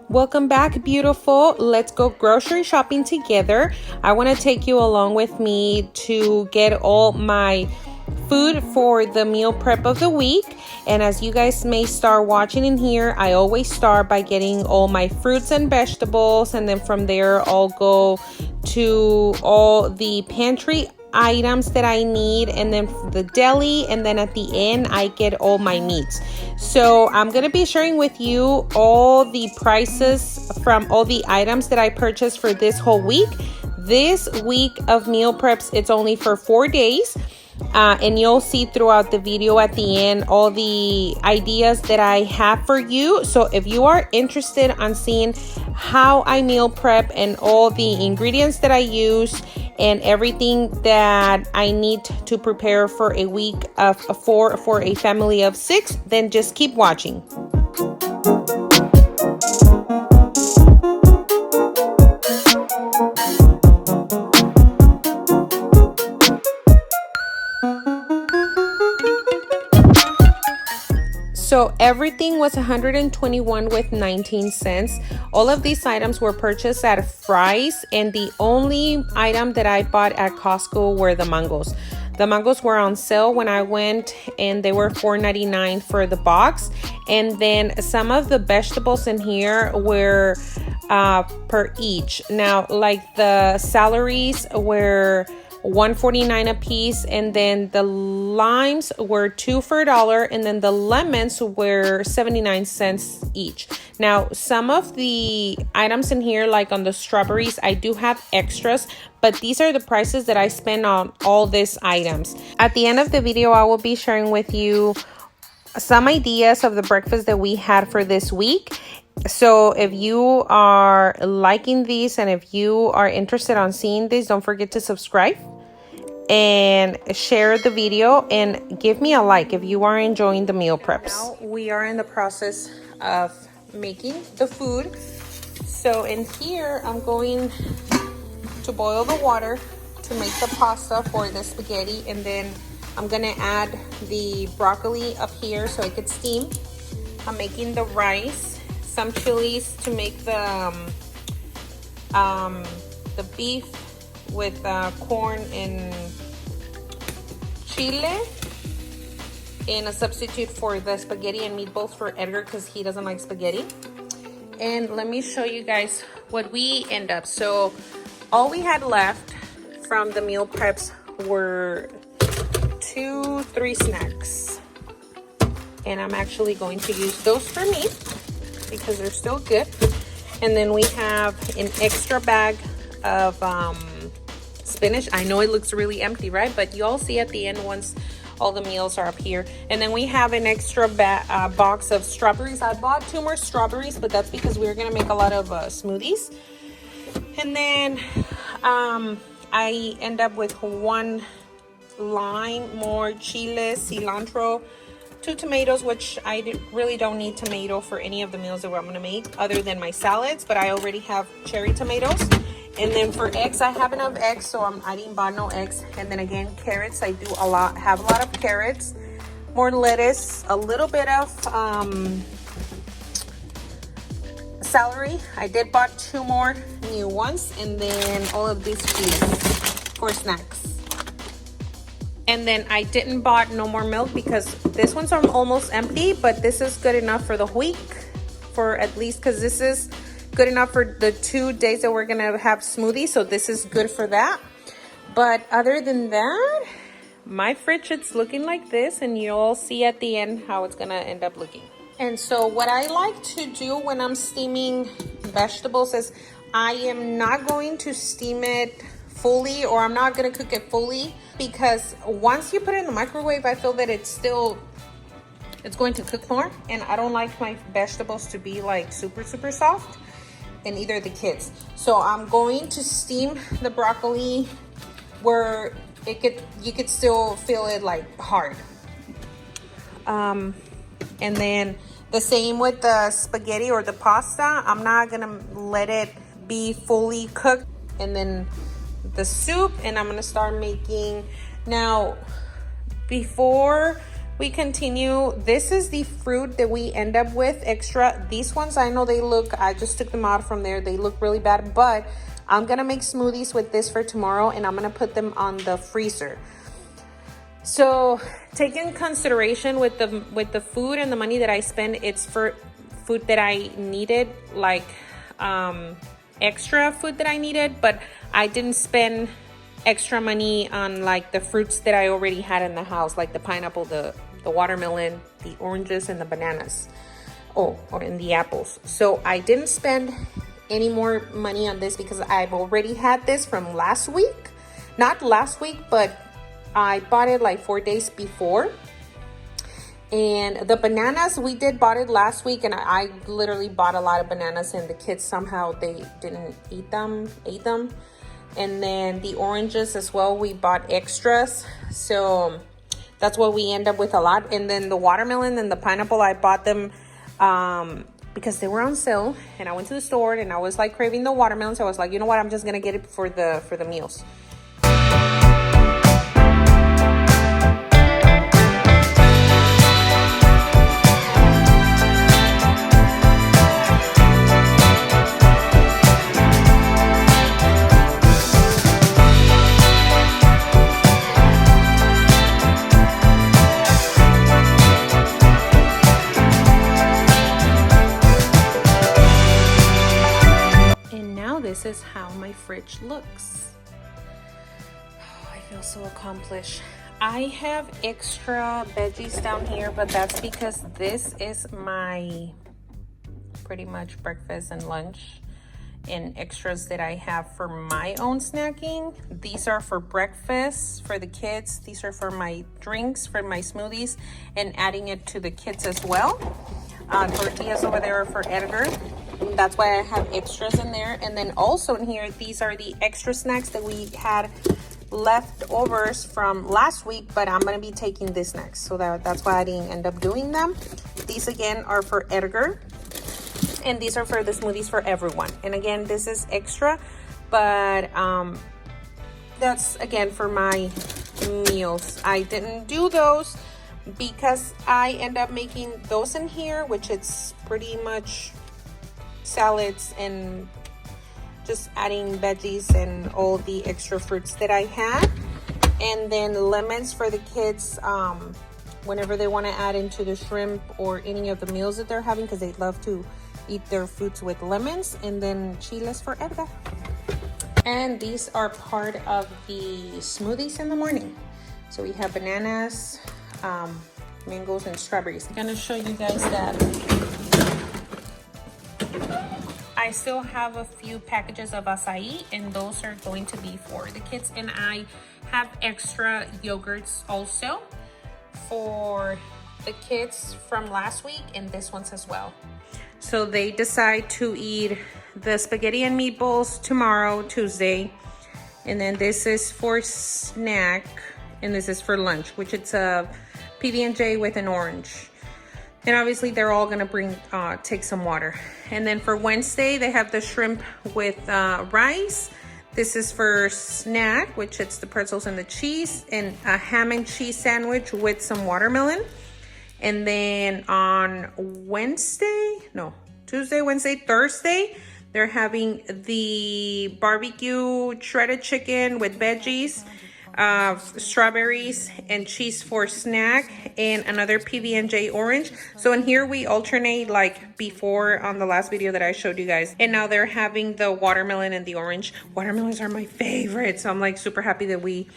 Welcome back, beautiful. Let's go grocery shopping together. I want to take you along with me to get all my food for the meal prep of the week. And as you guys may start watching in here, I always start by getting all my fruits and vegetables, and then from there I'll go to all the pantry items that I need, and then the deli, and then at the end I get all my meats. So I'm gonna be sharing with you all the prices from all the items that I purchased for this whole week. This week of meal preps, it's only for 4 days. And you'll see throughout the video at the end all the ideas that I have for you. So if you are interested on seeing how I meal prep and all the ingredients that I use and everything that I need to prepare for a week of four for a family of 6, then just keep watching. So everything was $121 with 19 cents. All of these items were purchased at Fry's, and the only item that I bought at Costco were the mangoes. The mangoes were on sale when I went, and they were $4.99 for the box. And then some of the vegetables in here were per each. Now, like the celeries were $1.49 a piece, and then the limes were 2 for $1, and then the lemons were 79 cents each. Now, some of the items in here, like on the strawberries, I do have extras, but these are the prices that I spent on all these items. At the end of the video, I will be sharing with you some ideas of the breakfast that we had for this week. So if you are liking these and if you are interested on seeing this, don't forget to subscribe and share the video and give me a like if you are enjoying the meal preps. Now we are in the process of making the food. So in here, I'm going to boil the water to make the pasta for the spaghetti, and then I'm gonna add the broccoli up here so it could steam. I'm making the rice, some chilies to make the beef with corn and chile, and a substitute for the spaghetti and meatballs for Edgar because he doesn't like spaghetti. And let me show you guys what we end up. So all we had left from the meal preps were 2-3 snacks, and I'm actually going to use those for me because they're still good. And then we have an extra bag of spinach. I know it looks really empty, right? But you all see at the end once all the meals are up here. And then we have an extra box of strawberries. I bought 2 more strawberries, but that's because we were gonna make a lot of smoothies. And then I end up with 1 lime, more chile, cilantro, 2 tomatoes, which I really don't need tomato for any of the meals that I'm gonna make other than my salads, but I already have cherry tomatoes. And then for eggs, I have enough eggs, so I didn't buy no eggs. And then again, carrots, I have a lot of carrots, more lettuce, a little bit of celery. I did buy 2 more new ones, and then all of these cheese for snacks. And then I didn't buy no more milk because this one's almost empty, but this is good enough for the week, for at least, because this is good enough for the 2 days that we're gonna have smoothies. So this is good for that. But other than that, my fridge, it's looking like this, and you'll see at the end how it's gonna end up looking. And so what I like to do when I'm steaming vegetables is I am not going to steam it fully, or I'm not gonna cook it fully, because once you put it in the microwave, I feel that it's going to cook more, and I don't like my vegetables to be like super soft, and either the kids. So I'm going to steam the broccoli where you could still feel it like hard. And then the same with the spaghetti or the pasta. I'm not gonna let it be fully cooked. And then the soup, and I'm gonna start making. Now before we continue, this is the fruit that we end up with extra. These ones, I know they look, I just took them out from there. They look really bad, but I'm gonna make smoothies with this for tomorrow, and I'm gonna put them on the freezer. So take in consideration with the food and the money that I spend, it's for food that I needed, like extra food that I needed, but I didn't spend extra money on like the fruits that I already had in the house, like the pineapple, the watermelon, the oranges, and the bananas. Or in the apples. So I didn't spend any more money on this because I've already had this from last week. Not last week, but I bought it like 4 days before. And the bananas, we bought it last week, and I literally bought a lot of bananas, and the kids somehow they didn't ate them. And then the oranges as well, we bought extras, so that's what we end up with a lot. And then the watermelon and the pineapple, I bought them because they were on sale, and I went to the store and I was like craving the watermelon, so I was like, you know what, I'm just gonna get it for the meals. This is how my fridge looks. Oh, I feel so accomplished. I have extra veggies down here, but that's because this is my pretty much breakfast and lunch and extras that I have for my own snacking. These are for breakfast for the kids. These are for my drinks, for my smoothies, and adding it to the kids as well. Tortillas over there are for Edgar. That's why I have extras in there. And then also in here, these are the extra snacks that we had leftovers from last week, but I'm gonna be taking this next, so that's why I didn't end up doing them. These again are for Edgar, and these are for the smoothies for everyone. And again, this is extra, but that's again for my meals. I didn't do those because I end up making those in here, which it's pretty much salads and just adding veggies and all the extra fruits that I had, and then lemons for the kids whenever they want to add into the shrimp or any of the meals that they're having, because they love to eat their foods with lemons, and then chiles for Edgar. And these are part of the smoothies in the morning. So we have bananas, mangoes, and strawberries. I'm gonna show you guys that I still have a few packages of acai, and those are going to be for the kids. And I have extra yogurts also for the kids from last week, and this one's as well. So they decide to eat the spaghetti and meatballs tomorrow, Tuesday. And then this is for snack, and this is for lunch, which it's a PB&J with an orange. And obviously they're all gonna take some water. And then for Wednesday, they have the shrimp with rice. This is for snack, which it's the pretzels and the cheese, and a ham and cheese sandwich with some watermelon. And then on Tuesday, Wednesday, Thursday, they're having the barbecue shredded chicken with veggies, strawberries and cheese for snack, and another PB&J orange. So in here we alternate, like before on the last video that I showed you guys, and now they're having the watermelon and the orange. Watermelons are my favorite, so I'm like super happy that we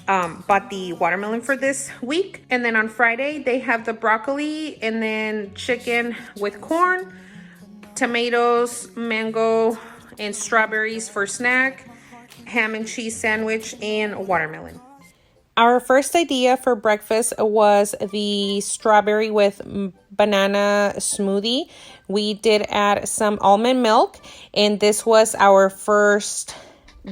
bought the watermelon for this week. And then on Friday they have the broccoli, and then chicken with corn, tomatoes, mango, and strawberries for snack, ham and cheese sandwich, and watermelon. Our first idea for breakfast was the strawberry with banana smoothie. We did add some almond milk, and this was our first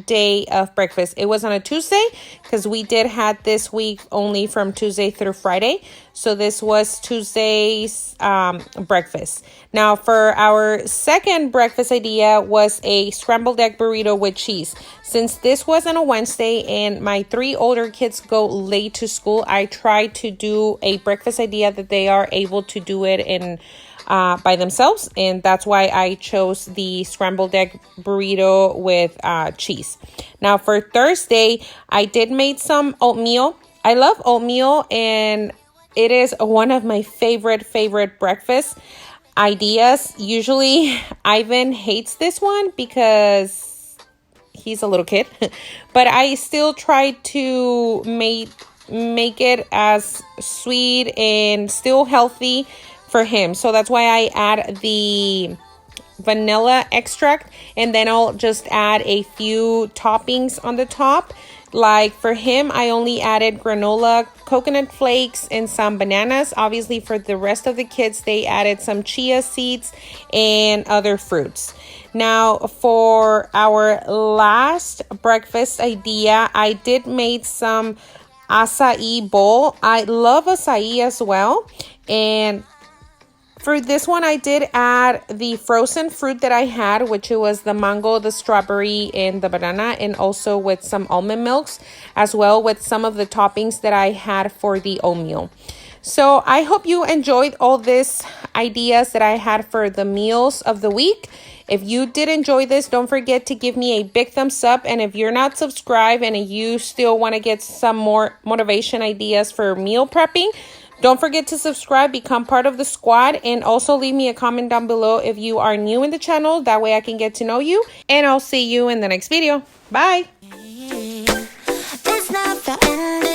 day of breakfast. It was on a Tuesday because we did have this week only from Tuesday through Friday. So this was Tuesday's breakfast. Now for our second breakfast idea was a scrambled egg burrito with cheese. Since this was on a Wednesday and my 3 older kids go late to school, I tried to do a breakfast idea that they are able to do it in by themselves, and that's why I chose the scrambled egg burrito with cheese. Now for Thursday, I did make some oatmeal. I love oatmeal, and it is one of my favorite breakfast ideas. Usually Ivan hates this one because he's a little kid, but I still try to make it as sweet and still healthy for him. So that's why I add the vanilla extract, and then I'll just add a few toppings on the top. Like for him, I only added granola, coconut flakes, and some bananas. Obviously for the rest of the kids, they added some chia seeds and other fruits. Now for our last breakfast idea, I did make some acai bowl. I love acai as well, and for this one, I did add the frozen fruit that I had, which was the mango, the strawberry, and the banana, and also with some almond milks, as well with some of the toppings that I had for the oatmeal. So I hope you enjoyed all these ideas that I had for the meals of the week. If you did enjoy this, don't forget to give me a big thumbs up. And if you're not subscribed and you still want to get some more motivation ideas for meal prepping, don't forget to subscribe, become part of the squad, and also leave me a comment down below if you are new in the channel. That way I can get to know you, and I'll see you in the next video. Bye! It's not the end.